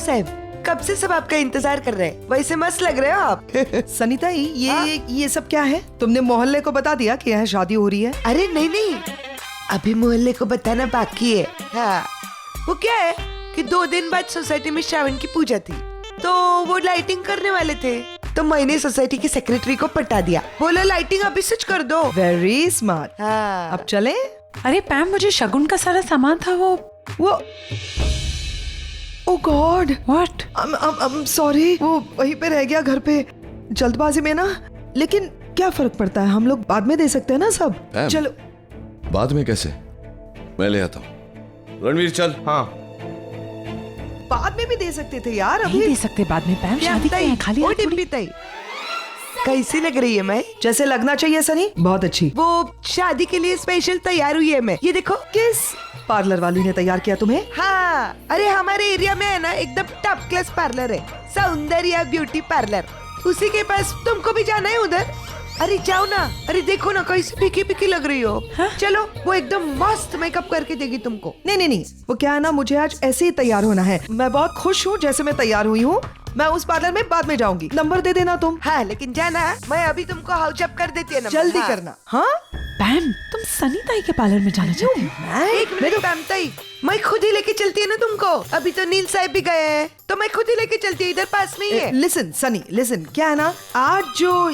साहब, कब से सब आपका इंतजार कर रहे हैं। वैसे मस्त लग रहे हो आप। सनीता ये सब क्या है? तुमने मोहल्ले को बता दिया कि यहाँ शादी हो रही है? अरे नहीं, अभी मोहल्ले को बताना बाकी है। हाँ, वो क्या है कि 2 दिन बाद सोसाइटी में श्रावण की पूजा थी, तो वो लाइटिंग करने वाले थे, तो मैंने सोसाइटी की सेक्रेटरी को पटा दिया, बोला लाइटिंग अभी स्विच कर दो। Very smart. हाँ। अब चले? अरे पैम, मुझे शगुन का सारा सामान था वो ओह गॉड, व्हाट? I'm sorry, वो वहीं पे रह गया घर पे जल्दबाजी में ना। लेकिन क्या फर्क पड़ता है, हम लोग बाद में दे सकते हैं ना सब। चलो। बाद में कैसे? मैं ले आता हूँ। रणवीर चल। हाँ, बाद में भी दे सकते थे यार। नहीं अभी दे सकते बाद में पैम, शादी के हैं, खाली हाथ थोड़ी। कैसी लग रही है मैं? जैसे लगना चाहिए सनी। बहुत अच्छी। वो शादी के लिए स्पेशल तैयार हुई है मैं। ये देखो। किस पार्लर वाली ने तैयार किया तुम्हें? हाँ, अरे हमारे एरिया में है ना एकदम टॉप क्लास पार्लर है, सौंदर्या ब्यूटी पार्लर। उसी के पास तुमको भी जाना है उधर। अरे जाओ ना। अरे देखो ना कैसी फीकी फीकी लग रही हो। हाँ? चलो, वो एकदम मस्त मेकअप करके देगी तुमको। नहीं, वो क्या है ना, मुझे आज ऐसे ही तैयार होना है। मैं बहुत खुश हूँ जैसे मैं तैयार हुई हूँ। मैं उस पार्लर में बाद में जाऊंगी। नंबर दे देना तुम। हाँ, लेकिन जाना, मैं अभी तुमको हाउस अप कर देती है नंबर। जल्दी हाँ। करना। हाँ, पैम, तुम सनी ताई के पार्लर में जाना चाहती हो? एक मिनट पैमताई, मैं खुद ही लेके चलती है ना तुमको। अभी तो नील साहब भी गए हैं, तो मैं खुद ही लेके चलती है, इधर पास में ही है। लिसन सनी, लिसन, क्या है ना, आज जो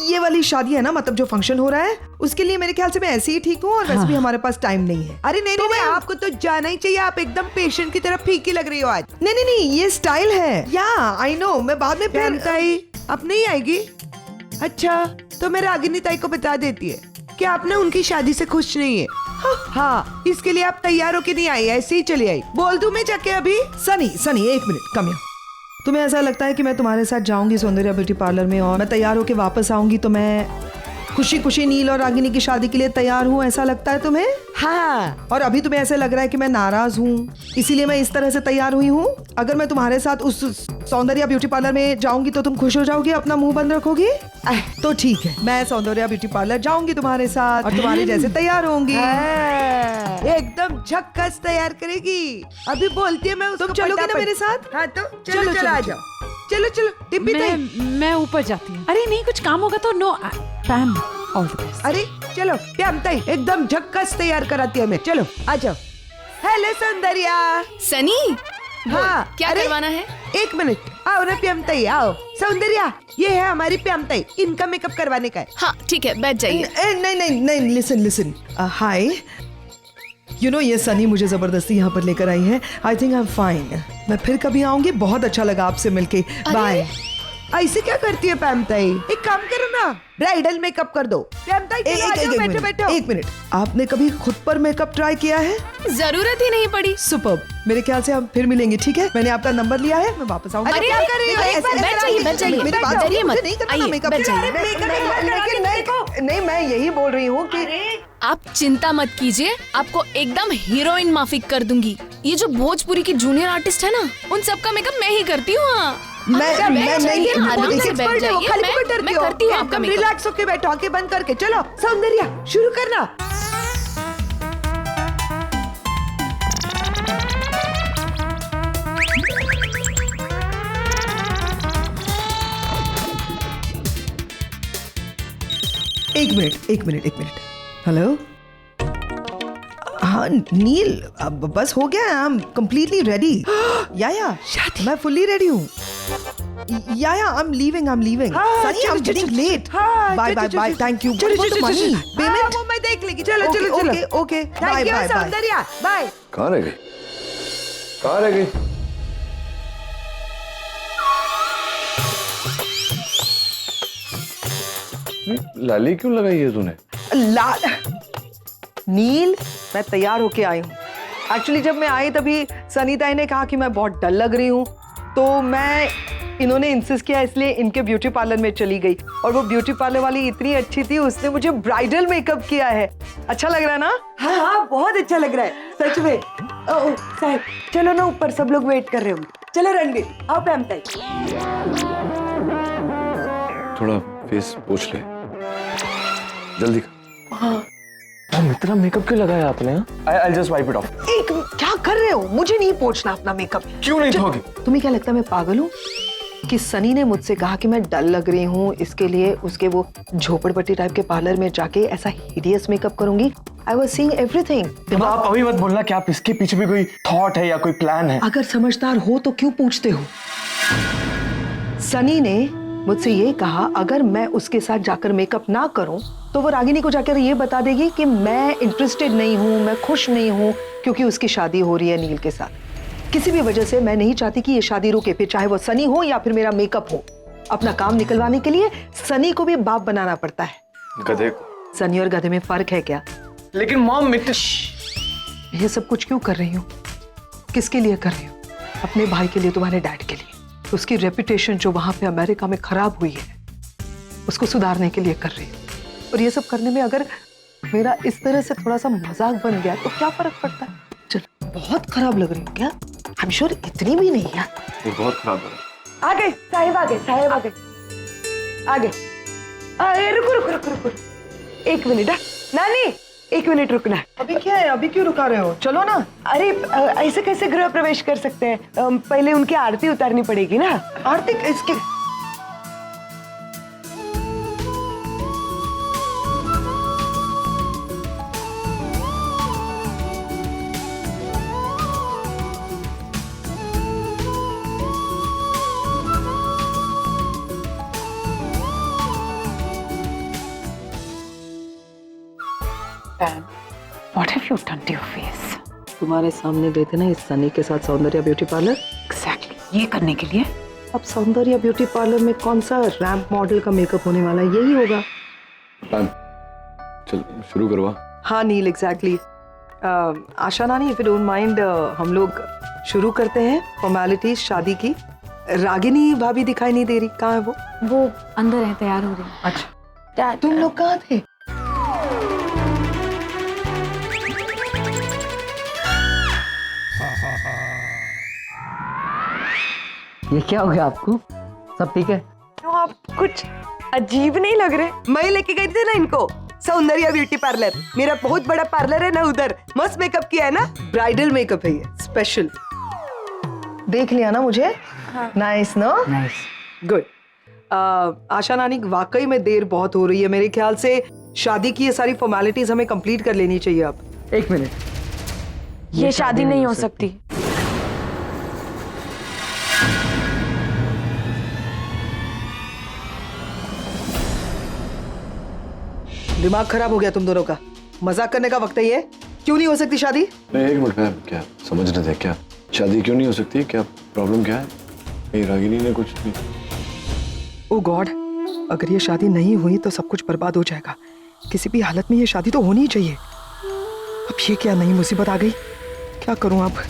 ये वाली शादी है ना, मतलब जो फंक्शन हो रहा है, उसके लिए मेरे ख्याल से मैं ऐसे ही ठीक हूँ। और वैसे भी हमारे पास टाइम नहीं है। अरे नहीं, आपको तो जाना ही चाहिए। आप एकदम पेशेंट की तरह फीकी लग रही हो आज। नहीं, ये स्टाइल है। या आई नो, मैं बाद में ताई अब नहीं आएगी। अच्छा, तो मैं रागिनी ताई को बता देती है कि आप ना उनकी शादी से खुश नहीं है। हाँ, इसके लिए आप तैयार होके नहीं आई, ऐसे ही चली आई। बोल दूं मैं जाके अभी? सनी, एक मिनट, कम यहाँ। तुम्हें ऐसा लगता है कि मैं तुम्हारे साथ जाऊंगी सौंदर्या ब्यूटी पार्लर में और मैं तैयार होके वापस आऊंगी तो मैं खुशी खुशी नील और रागिनी की शादी के लिए तैयार हूँ, ऐसा लगता है तुम्हें? हाँ। और अभी तुम्हें ऐसे लग रहा है कि मैं नाराज हूँ, इसीलिए मैं इस तरह से तैयार हुई हूँ। अगर मैं तुम्हारे साथ उस सौंदर्या ब्यूटी पार्लर में जाऊंगी तो तुम खुश हो जाओगी, अपना मुंह बंद रखोगी? तो ठीक है, मैं सौंदर्या ब्यूटी पार्लर जाऊंगी तुम्हारे साथ और तुम्हारे जैसे तैयार होंगी। एकदम झक्कस तैयार करेगी। अभी बोलती है मैं उसको। तुम चलोगी ना मेरे साथ? हाँ, तो चलो आ जाओ। चलो टिम्पी ताई। मैं ऊपर जाती हूँ। अरे नहीं, कुछ काम होगा तो नो पैम, ऑल द बेस्ट। अरे चलो प्याम ताई, एकदम झक्कस तैयार कराती है मैं। चलो आ जाओ। हेलो सौंदर्या। सनी, हाँ, क्या करवाना है? 1 मिनट, आओ ना प्याम ताई, आओ। सौंदर्या, ये है हमारी प्याम ताई, इनका मेकअप करवाने का है। हाँ ठीक है, बैठ जाइए। नहीं, लिसन, हाय। यू नो, ये सनी मुझे जबरदस्ती यहाँ पर लेकर आई है। I think I am fine. मैं फिर कभी आऊंगी। बहुत अच्छा लगा आपसे मिलके। बाय। ऐसे क्या करती है प्याम ताई? एक काम करो ना, ब्राइडल मेकअप कर दो। प्याम ताई, बैठो। 1 मिनट, आपने कभी खुद पर मेकअप ट्राई किया है? जरूरत ही नहीं पड़ी। सुपर्ब। मेरे ख्याल से हम फिर मिलेंगे, ठीक है? मैंने आपका नंबर लिया है, मैं वापस आऊंगी। अरे क्या कर रही हो? बैठ जाइए, मेरी बात डरिए मत। नहीं करना आइए, मेकअप। बैठ जाइए। नहीं, मैं यही बोल रही हूँ कि आप चिंता मत कीजिए, आपको एकदम हीरोइन माफिक कर दूंगी। ये जो भोजपुरी की जूनियर आर्टिस्ट है ना, उन सबका मेकअप मैं ही करती हूँ। मैं नहीं, आराम से बैठ जाइए, मैं करती हूँ आपका मेकअप। रिलैक्स होके बैठो, आंखें बंद करके। चलो सौंदर्या, शुरू करना। एक मिनट। हेलो। हाँ नील, अब बस हो गया। I am completely ready. या मैं फुल्ली रेडी हूँ। या I am leaving. Sunny, I am getting late. Bye. Thank you. Payment वो मैं देख लेगी। चलो। Okay. Thank you Soundarya, bye. कहाँ रह गई? लाली क्यों लगाई है तूने? लाल नील, मैं तैयार होके आई हूँ। एक्चुअली जब मैं आई तभी सनी ताई ने कहा कि मैं बहुत डल लग रही हूँ, तो इन्होंने इंसिस्ट किया, इसलिए इनके ब्यूटी पार्लर में चली गई। और वो ब्यूटी पार्लर वाली इतनी अच्छी थी, उसने मुझे ब्राइडल मेकअप किया है। अच्छा लग रहा है ना? हाँ, बहुत अच्छा लग रहा है सच में। ओह साहब, चलो ना ऊपर, सब लोग वेट कर रहे होंगे। चलो रणवीर, आओ प्याम ताई। थोड़ा फेस पोंछ ले, जल्दी। हाँ। इतना मेकअप क्यों लगाया आपने? I'll just wipe it off. एक क्या कर रहे हो? मुझे नहीं पोंछना अपना मेकअप। क्यों नहीं धोगे? तुम्हें क्या लगता है मैं पागल हूँ कि सनी ने मुझसे कहा कि मैं डल लग रही हूँ, इसके लिए उसके वो झोपड़पट्टी टाइप के पार्लर में जाके ऐसा हिडियस मेकअप करूंगी। I was seeing everything. तो आप अभी मत बोलना कि आप इसके पीछे भी कोई थॉट है या कोई प्लान है। अगर समझदार हो तो क्यों पूछते हो? सनी ने मुझसे ये कहा अगर मैं उसके साथ जाकर मेकअप ना करूं तो वो रागिनी को जाकर ये बता देगी कि मैं इंटरेस्टेड नहीं हूं, मैं खुश नहीं हूं क्योंकि उसकी शादी हो रही है नील के साथ। किसी भी वजह से मैं नहीं चाहती कि ये शादी रुके, फिर चाहे वो सनी हो या फिर मेरा मेकअप हो। अपना काम निकलवाने के लिए सनी को भी बाप बनाना पड़ता है। गधे। सनी और गधे में फर्क है क्या? लेकिन मॉम ये सब कुछ क्यों कर रही हूँ? किसके लिए कर रही हूँ? अपने भाई के लिए, तुम्हारे डैड के लिए। उसकी रेपुटेशन जो वहां पे अमेरिका में खराब हुई है उसको सुधारने के लिए कर रही हूँ। और ये सब करने में अगर मेरा इस तरह से थोड़ा सा मजाक बन गया तो क्या फर्क पड़ता है? चलो, बहुत खराब लग रही हूँ क्या? आई एम श्योर इतनी भी नहीं यार। ये बहुत खराब है। आ गए साहिब, आ गए साहिब, आ गए, आ गए। अरे रुको रुको रुको रुको, एक मिनट। नानी एक मिनट रुकना। अभी क्या है? अभी क्यों रुका रहे हो? चलो ना। अरे ऐसे कैसे गृह प्रवेश कर सकते हैं? पहले उनकी आरती उतारनी पड़ेगी ना। आरती इसके Pam, what have you done to your face? तुम्हारे सामने गए थे ना इस सनी के साथ सौंदर्य ब्यूटी पार्लर। Exactly. ये करने के लिए? अब सौंदर्य ब्यूटी पार्लर में कौन सा रैंप मॉडल का मेकअप होने वाला है? यही होगा। पैम, चल शुरू करवा। हाँ नील, एग्जैक्टली। आशा नानी, इफ यू डोंट माइंड, हम लोग शुरू करते हैं फॉर्मेलिटीज शादी की। रागिनी भाभी दिखाई नहीं दे रही, कहाँ है वो? वो अंदर है, तैयार हो रही। अच्छा, तुम लोग कहाँ थे? ये क्या हो गया आपको? सब ठीक है? तो आप कुछ अजीब नहीं लग रहे। मैं लेके गई थी ना इनको सौंदर्य ब्यूटी पार्लर। मेरा बहुत बड़ा पार्लर है ना उधर। मस्त मेकअप किया है ना। ब्राइडल मेकअप है ये, स्पेशल। देख लिया ना मुझे? Nice no? Nice. Good. Asha नानी, वाकई में देर बहुत हो रही है। मेरे ख्याल से शादी की ये सारी फॉर्मेलिटीज हमें कंप्लीट कर लेनी चाहिए अब। एक मिनट, ये शादी नहीं हो सकती। दिमाग खराब हो गया तुम दोनों का। मजाक करने का वक्त है ये। क्यों नहीं हो सकती शादी? नहीं, एक मिनट पैम, क्या समझ रहे थे? क्या शादी क्यों नहीं हो सकती? क्या प्रॉब्लम क्या है? कहीं रागिनी ने कुछ नहीं? ओ गॉड, अगर ये शादी नहीं हुई तो सब कुछ बर्बाद हो जाएगा। किसी भी हालत में ये शादी तो होनी ही चाहिए। अब ये क्या नई मुसीबत आ गई? क्या करूं अब?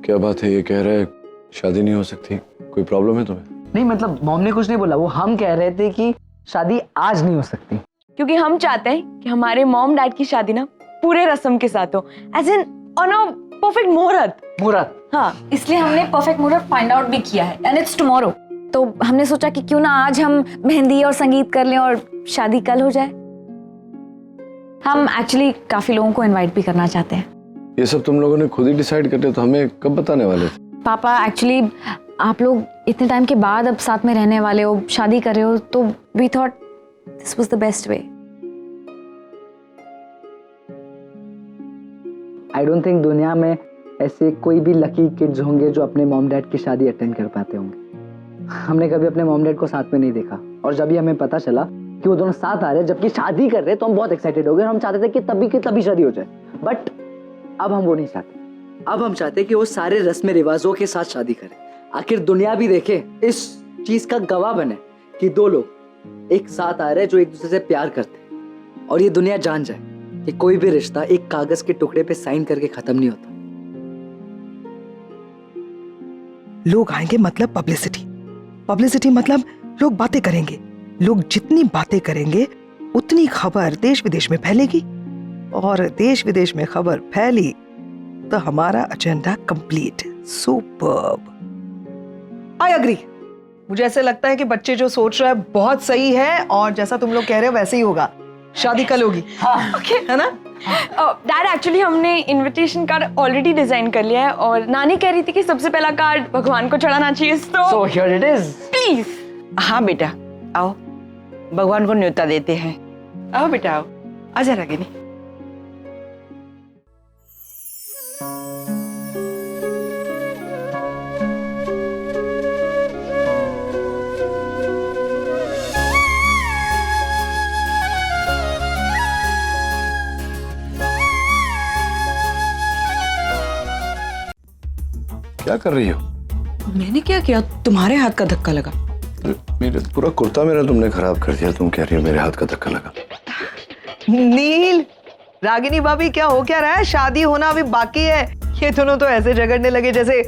क्या बात है? ये कह रहा है शादी नहीं हो सकती। कोई प्रॉब्लम है तुम्हें? नहीं, मतलब मॉम ने कुछ नहीं बोला। वो हम कह रहे थे कि शादी आज नहीं हो सकती क्योंकि हम चाहते हैं कि हमारे मॉम डैड की शादी ना पूरे रस्म के साथ हो, as in on a perfect muhurat. मुहूर्त? हाँ, इसलिए हमने परफेक्ट मुहूर्त फाइंड आउट भी किया है एंड इट्स टुमारो। तो हमने सोचा कि क्यों ना आज हम मेहंदी और संगीत कर लें और शादी कल हो जाए। हम एक्चुअली काफी लोगों को इनवाइट भी करना चाहते हैं। ये सब तुम लोगों ने खुद ही डिसाइड कर लिया, तो हमें कब बताने वाले थे? पापा, एक्चुअली आप लोग इतने टाइम के बाद अब साथ में रहने वाले हो, शादी कर रहे हो, तो we thought this was the best way. I don't think दुनिया में ऐसे कोई भी लकी किड्स होंगे जो अपने मॉम डैड की शादी अटेंड कर पाते होंगे। हमने कभी अपने मॉम डैड को साथ में नहीं देखा, और जब भी हमें पता चला कि वो दोनों साथ आ रहे हैं जबकि शादी कर रहे हैं, तो हम बहुत एक्साइटेड हो गए और हम चाहते थे कि तभी की तभी शादी हो जाए। बट अब हम वो नहीं चाहते। अब हम चाहते हैं कि वो सारे रस्म रिवाजों के साथ शादी करें। आखिर दुनिया भी देखे, इस चीज का गवाह बने कि दो लोग एक साथ आ रहे हैं जो एक दूसरे से प्यार करते हैं, और ये दुनिया जान जाए कि कोई भी रिश्ता एक कागज के टुकड़े पे साइन करके खत्म नहीं होता। लोग आएंगे मतलब पब्लिसिटी, पब्लिसिटी मतलब लोग बातें करेंगे। लोग जितनी बातें करेंगे उतनी खबर देश विदेश में फैलेगी, और देश विदेश में खबर फैली तो हमारा agenda complete. Superb. I agree. मुझे ऐसे लगता है कि बच्चे जो सोच रहा है बहुत सही है, और जैसा तुम लोग कह रहे हो वैसे ही होगा। शादी कल होगी। ओके है ना? डैड एक्चुअली हमने इनविटेशन कार्ड ऑलरेडी डिजाइन कर लिया है, और नानी कह रही थी कि सबसे पहला कार्ड भगवान को चढ़ाना चाहिए। So here it is. Please. हाँ बेटा आओ, भगवान को न्योता देते हैं। आओ बेटा आओ, आजा रागिनी। क्या कर रही हो? मैंने क्या किया? तुम्हारे हाथ का धक्का लगा। मेरे पूरा कुर्ता मेरा तुमने खराब कर दिया। तुम कह रही हो मेरे हाथ का धक्का लगा। नील, रागिनी भाभी क्या हो क्या रहा है? शादी होना अभी बाकी है। ये दोनों तो ऐसे झगड़ने लगे जैसे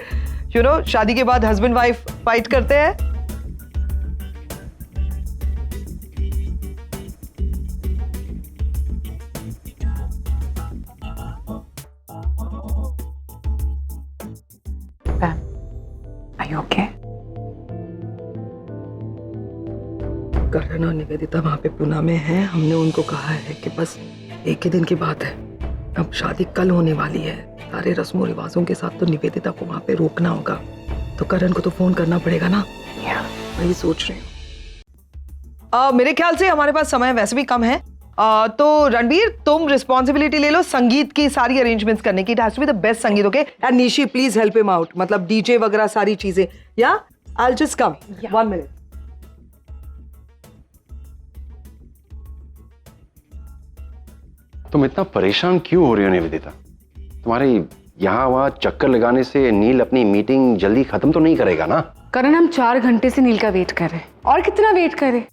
शादी के बाद हस्बैंड वाइफ फाइट करते हैं। Are you okay? करण और निवेदिता वहाँ पे पुणे में हैं। हमने उनको कहा है कि बस एक ही दिन की बात है, अब शादी कल होने वाली है। सारे रस्मों रिवाजों के साथ तो निवेदिता को वहाँ पे रोकना होगा, तो करण को तो फोन करना पड़ेगा ना। वही सोच रही हूँ। मेरे ख्याल से हमारे पास समय वैसे भी कम है, तो रणबीर तुम रिस्पॉन्सिबिलिटी ले लो संगीत की सारी अरेंजमेंट्स करने की। It has to be the best sangeet, okay? And Nishi please help him out, मतलब डीजे वगैरह सारी चीजें। या I will just come 1 minute. तुम इतना परेशान क्यों हो रही हो निवेदिता? तुम्हारे यहाँ वहाँ चक्कर लगाने से नील अपनी मीटिंग जल्दी खत्म तो नहीं करेगा ना? करण, हम 4 घंटे से नील का वेट कर रहे हैं, और कितना वेट करें?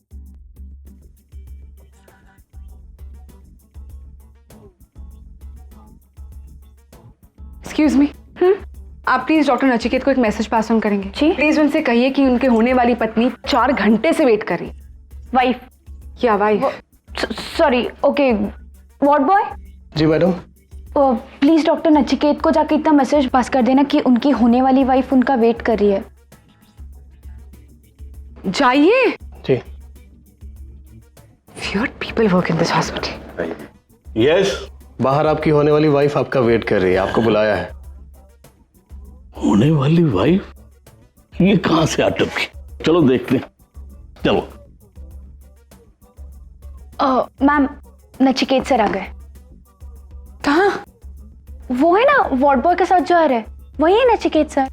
एक्सक्यूज मी, आप प्लीज डॉक्टर नचिकेत को एक मैसेज पास ऑन करेंगे? जी। प्लीज उनसे कहिए कि उनके होने वाली पत्नी 4 घंटे से वेट कर रही है। वाइफ? क्या wife? Sorry, okay. What boy? जी मैडम। प्लीज डॉक्टर नचिकेत को जाके इतना मैसेज पास कर देना कि उनकी होने वाली वाइफ उनका वेट कर रही है। जाइए। जी। Weird people work in this hospital. Yes, बाहर आपकी होने वाली वाइफ आपका वेट कर रही है, आपको बुलाया है। होने वाली वाइफ? ये कहां से अटक गई? चलो देखते हैं, चलो। मैम, नचिकेत सर आ गए। कहाँ? वो है ना वार्ड बॉय के साथ जो आ रहे हैं, वही है नचिकेत सर।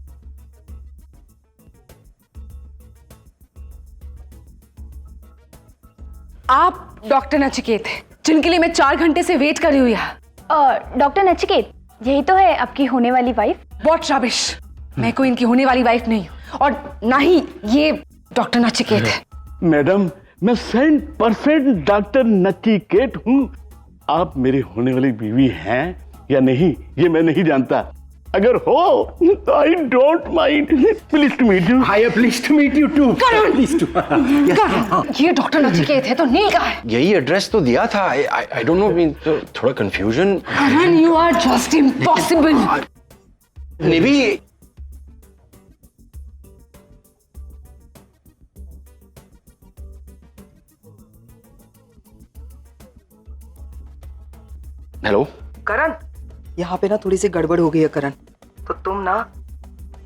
आप डॉक्टर नचिकेत हैं जिनके लिए मैं 4 घंटे से वेट कर रही हूँ यहाँ। डॉक्टर नचिकेत, यही तो है आपकी होने वाली वाइफ। What rubbish! मैं कोई इनकी होने वाली वाइफ नहीं हूँ, और ना ही ये डॉक्टर नचिकेत है। मैडम, मैं 100% डॉक्टर नचिकेत हूँ। आप मेरी होने वाली बीवी हैं या नहीं, ये मैं नहीं जानता। अगर हो तो I don't mind. Please to meet you. Hi, please to meet you too. Please too. ये डॉक्टर नचिकेत है तो नील का है। यही एड्रेस तो दिया था। आई डोंट नो, तो थोड़ा confusion. Karan, you are just impossible. Nivi, hello Karan, यहाँ पे ना थोड़ी सी गड़बड़ हो गई है करण, तो तुम ना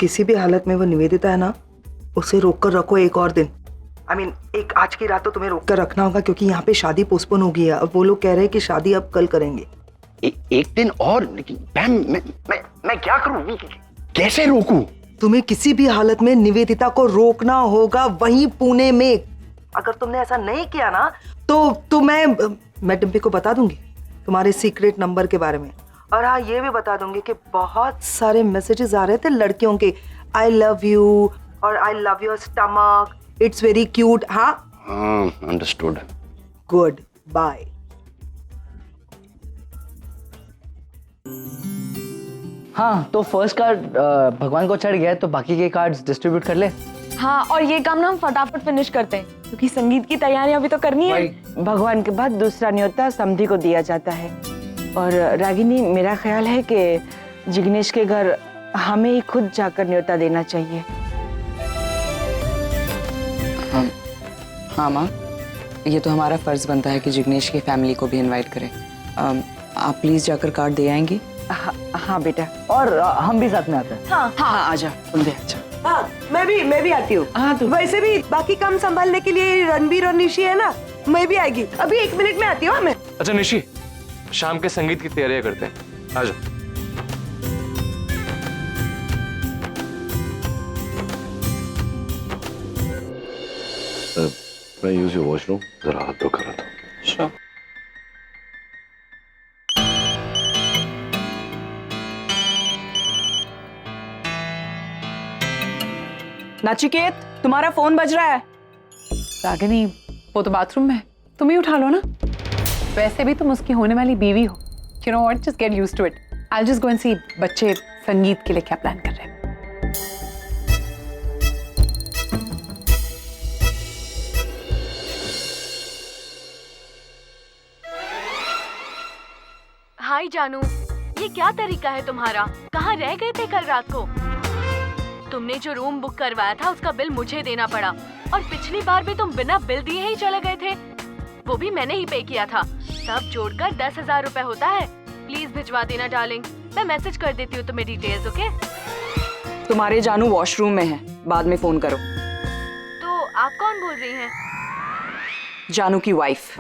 किसी भी हालत में वो निवेदिता है ना, उसे रोक कर रखो एक और दिन। आई मीन एक आज की रात तो तुम्हें रोक कर रखना होगा, क्योंकि यहाँ पे शादी पोस्टपोन हो गई है। अब वो लोग कह रहे हैं कि शादी अब कल करेंगे। एक दिन और? मैम, मैं क्या करूं? कैसे रोकूं? तुम्हें किसी भी हालत में निवेदिता को रोकना होगा, वहीं पुणे में। अगर तुमने ऐसा नहीं किया ना तो मैं डिम्पी को बता दूंगी तुम्हारे सीक्रेट नंबर के बारे में। और हाँ, ये भी बता दूंगी कि बहुत सारे मैसेजेस आ रहे थे लड़कियों के, आई लव यू और I love your stomach, it's very cute. हाँ, अंडरस्टूड। Good bye. हाँ, तो फर्स्ट कार्ड भगवान को चढ़ गया है, तो बाकी के कार्ड्स डिस्ट्रीब्यूट कर ले। हाँ, और ये काम ना हम फटाफट फिनिश करते हैं क्योंकि संगीत की तैयारी अभी तो करनी है। भगवान के बाद दूसरा न्योता समधी को दिया जाता है। और रागिनी, मेरा ख्याल है कि जिग्नेश के घर हमें ही खुद जाकर न्योता देना चाहिए। हाँ माँ, ये तो हमारा फर्ज बनता है कि जिग्नेश की फैमिली को भी इनवाइट करें। आप प्लीज जाकर कार्ड दे आएंगी? हाँ बेटा। और हम भी साथ में आते हैं। हाँ आजा, तुम भी आजा। हाँ, मैं भी आती हूँ। हाँ, तो वैसे भी बाकी काम संभालने के लिए रणबीर और निशी है ना, मैं भी आएगी। अभी 1 मिनट में आती हूँ मैं। अच्छा निशी, शाम के संगीत की तैयारियां करते हैं, आ जाओ। मैं यूज योर वॉशरूम, जरा हाथ धो कर रहा था। श्योर। नचिकेत, तुम्हारा फोन बज रहा है। रागिनी, वो तो बाथरूम में है, तुम ही उठा लो ना। वैसे भी तुम उसकी होने वाली बीवी हो। You know what? Just get used to it. I'll just go and see बच्चे संगीत के लिए क्या प्लान कर रहे हैं। हाय जानू, ये क्या तरीका है तुम्हारा? कहाँ रह गए थे कल रात को? तुमने जो रूम बुक करवाया था उसका बिल मुझे देना पड़ा, और पिछली बार भी तुम बिना बिल दिए ही चले गए थे, वो भी मैंने ही पे किया था। सब जोड़कर 10,000 रुपए होता है। प्लीज भिजवा देना डार्लिंग, मैं मैसेज कर देती हूँ तुम्हें डिटेल्स। ओके? तुम्हारे जानू वॉशरूम में है, बाद में फोन करो। तो आप कौन बोल रही हैं? जानू की वाइफ।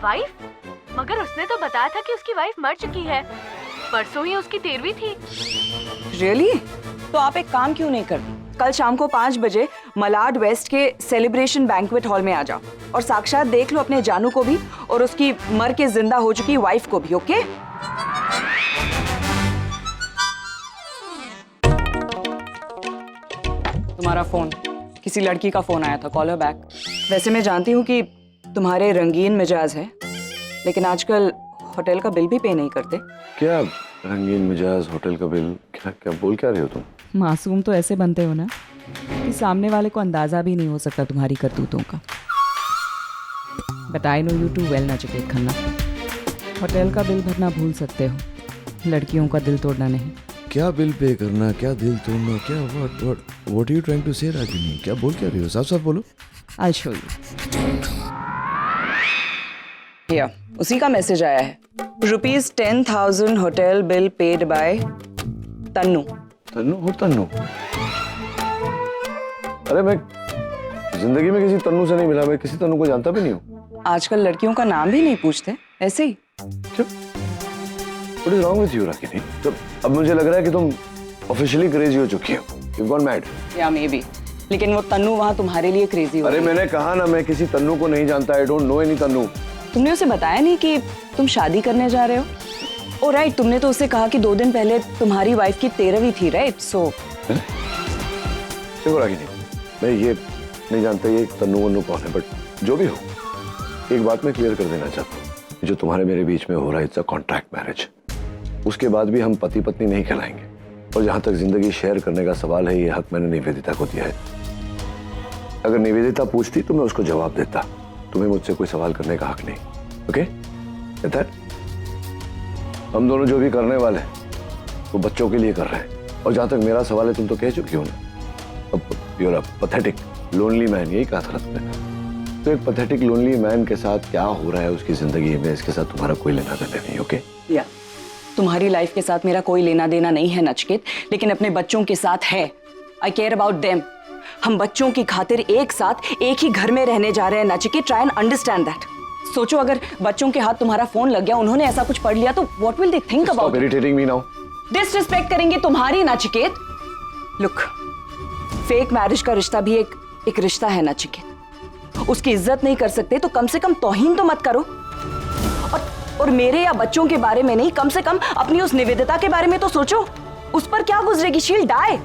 वाइफ? मगर उसने तो बताया था कि उसकी वाइफ मर चुकी है, परसों ही उसकी 13वीं थी। रियली? तो आप एक काम क्यों नहीं करती, कल शाम को 5 बजे मलाड वेस्ट के सेलिब्रेशन बैंक्वेट हॉल में आ जाओ और साक्षात देख लो अपने जानू को भी और उसकी मर के जिंदा हो चुकी वाइफ को भी। ओके? तुम्हारा फोन, किसी लड़की का फोन आया था, कॉल हर बैक। वैसे मैं जानती हूँ कि तुम्हारे रंगीन मिजाज है, लेकिन आजकल होटल का बिल भी पे नहीं करते। क्या रंगीन मिजाज, होटल का बिल, क्या क्या बोल क्या रहे हो तुम? मासूम तो ऐसे बनते हो ना कि सामने वाले को अंदाजा भी नहीं हो सकता तुम्हारी करतूतों का। But I know you too well Nachiket Khanna. Hotel का बिल भरना भूल सकते हो, लड़कियों का दिल तोड़ना नहीं। क्या बिल पे करना, क्या दिल तोड़ना, क्या what are you trying to say Ragini? क्या बोल क्या रही हो? साफ साफ बोलो। I show you. या उसी का मैसेज आया है। ₹10,000 hotel bill paid by Tannu. Tannu और तन्नू? अरे मैं जिंदगी में किसी तन्नू से नहीं मिला, मैं किसी तन्नू को जानता भी नहीं हूँ। आजकल लड़कियों का नाम भी नहीं पूछते, ऐसे ही। क्यों? What is wrong with you, Ragini? तो अब मुझे लग रहा है कि तुम ऑफिशियली क्रेजी हो चुकी हो। You've gone mad. या मे बी, लेकिन वो तन्नू वहाँ तुम्हारे लिए क्रेजी हो। अरे मैंने कहा ना, मैं किसी तन्नू को नहीं जानता। I don't know any Tannu. तुमने उसे बताया नहीं कि तुम शादी करने जा रहे हो? ओ राइट, तुमने तो उससे कहा कि 2 दिन पहले तुम्हारी वाइफ की 13वीं थी, राइट? सो देखो रागिनी, मैं ये नहीं जानता ये तन्नू वन्नू कौन है, बट जो भी हो, एक बात मैं क्लियर कर देना चाहता हूँ। जो तुम्हारे मेरे बीच में हो रहा है, इट्स अ कॉन्ट्रैक्ट मैरिज। उसके बाद भी हम पति पत्नी नहीं कहलाएंगे। और जहां तक जिंदगी शेयर करने का सवाल है, ये हक मैंने निवेदिता को दिया है। अगर निवेदिता पूछती तो मैं उसको जवाब देता। तुम्हें मुझसे कोई सवाल करने का हक नहीं। ओके? हम दोनों जो भी करने वाले हैं वो बच्चों के लिए कर रहे हैं। और जहां तक मेरा सवाल है, तुम तो कह चुकी हो ना, you are a pathetic lonely man, यही कहा था तुमने। तो एक पैथेटिक लोनली मैन के साथ क्या हो रहा है उसकी जिंदगी में, इसके साथ तुम्हारा कोई लेना देना नहीं। ओके? या तुम्हारी लाइफ के साथ मेरा कोई लेना देना नहीं है नचिकेत, लेकिन अपने बच्चों के साथ है। आई केयर अबाउट देम। हम बच्चों की खातिर एक साथ एक ही घर में रहने जा रहे हैं Nachiket. Try and understand that. सोचो अगर बच्चों के हाथ तुम्हारा फोन लग गया, उन्होंने ऐसा कुछ पढ़ लिया, तो what will they think about? Stop irritating me now. Disrespect करेंगे तुम्हारी नचिकेत। लुक, फेक मैरिज का रिश्ता भी एक रिश्ता है नचिकेत। उसकी इज्जत नहीं कर सकते तो कम से कम तौहीन तो मत करो। और मेरे या बच्चों के बारे में नहीं, कम से कम अपनी उस निवेदिता के बारे में तो सोचो। उस पर क्या गुजरेगी? She will die.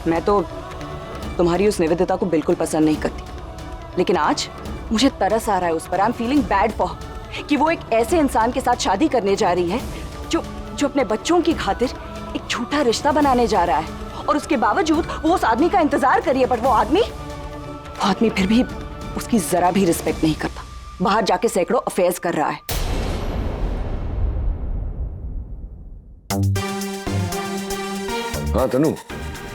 मैं तो तुम्हारी उस निवेदिता को बिल्कुल पसंद नहीं करती, लेकिन आज मुझे तरस आ रहा है उस पर। I am feeling bad for कि वो एक ऐसे इंसान के साथ शादी करने जा रही है जो अपने बच्चों की खातिर एक झूठा रिश्ता बनाने जा रहा है और उसके बावजूद वो उस आदमी का इंतजार करी है, बट वो आदमी फिर भी उसकी जरा भी रिस्पेक्ट नहीं करता। बाहर जाके सैकड़ों अफेयर्स कर रहा है। हाँ तनु,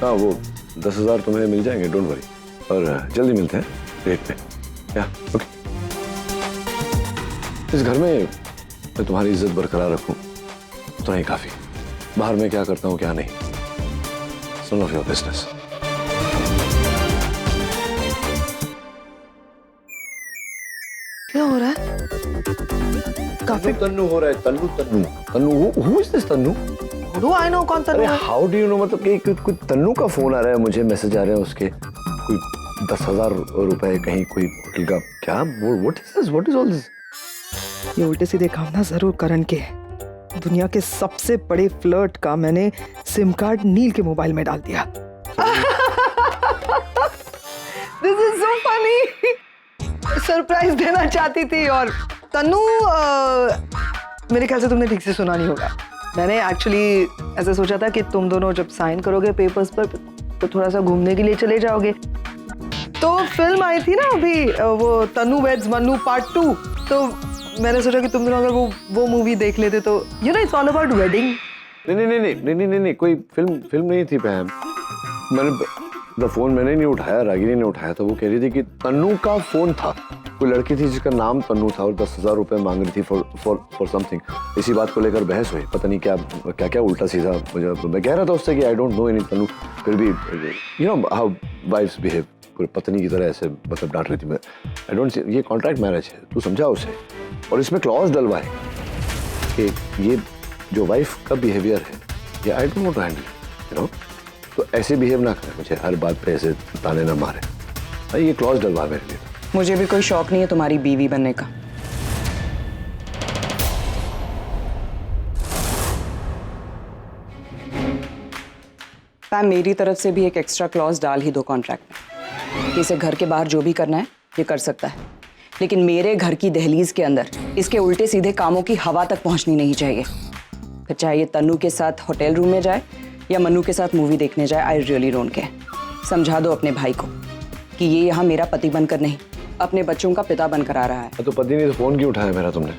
हाँ वो 10,000 तुम्हें मिल जाएंगे, डोंट वरी, और जल्दी मिलते हैं रेट पे। या ओके। इस घर में मैं तुम्हारी इज्जत बरकरार रखूं तो नहीं काफी, बाहर में क्या करता हूँ क्या नहीं, none of your business। क्या हो रहा है? काफी तन्नू हो रहा है, Tannu Tannu Tannu, who is this Tannu? How do I know कौन तन्नू है? हाउ डू यू नो, मतलब कि कोई तन्नू का फोन आ रहा है मुझे, मैसेज आ रहे हैं उसके, कोई 10,000 रुपए कहीं कोई होटल का, क्या what is this, what is all this? ये उल्टे सीधे काम ना जरूर करण के हैं। दुनिया के सबसे बड़े फ्लर्ट का मैंने सिम कार्ड नील के मोबाइल में डाल दिया। This is so funny. Surprise देना चाहती थी, और तन्नू मेरे ख्याल से तुमने ठीक से सुना नहीं होगा। मैंने एक्चुअली ऐसा सोचा था कि तुम दोनों जब साइन करोगे पेपर्स पर तो थोड़ा सा घूमने के लिए चले जाओगे। तो फिल्म आई थी ना अभी, वो तन्नू वेड्स मन्नू पार्ट 2, तो मैंने सोचा कि तुम दोनों अगर वो मूवी देख लेते तो you know it's all about wedding. नहीं, कोई फिल्म नहीं थी पैम। मैंने फोन मैंने नहीं उठाया, रागिनी ने उठाया था। वो कह रही थी कि तन्नू का फोन था, कोई लड़की थी जिसका नाम तन्नू था और 10,000 रुपए मांग रही थी फॉर समथिंग। इसी बात को लेकर बहस हुई, पता नहीं क्या उल्टा सीधा। मुझे मैं कह रहा था उससे कि I don't know any Tannu, फिर भी you know how wives behave, पत्नी की तरह ऐसे मतलब डांट रही थी। मैं आई डोंट, ये कॉन्ट्रैक्ट मैरिज है, तू समझा उसे, और इसमें क्लॉज डलवाए कि ये जो वाइफ का बिहेवियर है ये I don't want to handle, you know, तो ऐसे बिहेव ना करे, मुझे हर बात पे ऐसे ताने ना मारे। भाई ये क्लॉज डलवा मेरे लिए। मुझे भी कोई शौक नहीं है तुम्हारी बीवी बनने का। पैम, मेरी तरफ से भी एक एक्स्ट्रा क्लॉज डाल ही दो कॉन्ट्रैक्ट में। इसे घर के बाहर जो भी करना है ये कर सकता है, लेकिन मेरे घर की दहलीज के अंदर इसके उल्टे सीधे कामों की हवा तक पहुंचनी नहीं चाहिए। फिर चाहे ये तन्नू के साथ होटल रूम में जाए या मन्नू के साथ मूवी देखने जाए, आई रियली डोंट केयर। समझा दो अपने भाई को कि ये यहाँ मेरा पति बनकर नहीं, अपने बच्चों का पिता बनकर आ रहा है। तो पति ने तो फोन क्यों उठाया मेरा तुमने?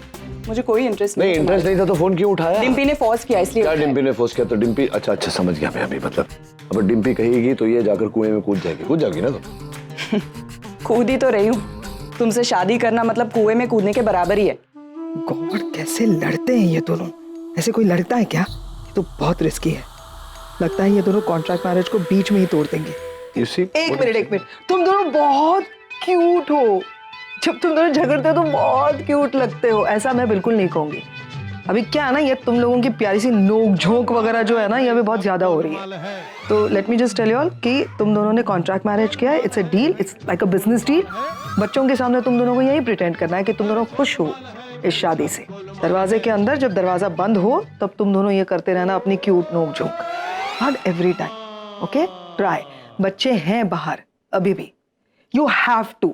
मुझे कोई इंटरेस्ट नहीं, इंटरेस्ट नहीं था तो फोन क्यों उठाया? डिम्पी ने फोर्स किया इसलिए। क्या डिम्पी ने फोर्स किया? तो डिम्पी, अच्छा समझ गया मैं अभी, मतलब अब डिम्पी कहेगी तो ये जाकर कुएं में कूद जाएगी ना तुम? कूद ही तो रही हूँ। तुमसे शादी करना मतलब कुएं में कूदने के बराबर ही है। गॉड, कैसे लड़ते हैं ये दोनों। ऐसे कोई लड़ता है क्या? ये तो बहुत रिस्की है। लगता है ये दोनों कॉन्ट्रैक्ट मैरिज को बीच में ही तोड़ देंगे। एक मिनट, तुम दोनों बहुत क्यूट हो। जब तुम दोनों झगड़ते हो तो बहुत क्यूट लगते हो। ऐसा मैं बिल्कुल नहीं कहूंगी। अभी क्या है ना, ये तुम लोगों की प्यारी सी नोक झोंक वगैरह जो है ना, ये अभी बहुत ज्यादा हो रही है। तो let me just tell you all कि तुम दोनों ने कॉन्ट्रैक्ट मैरिज किया है। It's a deal, it's like a business deal. बच्चों के सामने तुम दोनों को यही प्रिटेंड करना है कि तुम दोनों खुश हो इस शादी से। दरवाजे के अंदर जब दरवाजा बंद हो तब तुम दोनों ये करते रहना अपनी क्यूट नोक झोंक, not every time. Okay, try. बच्चे हैं बाहर अभी भी, यू हैव टू।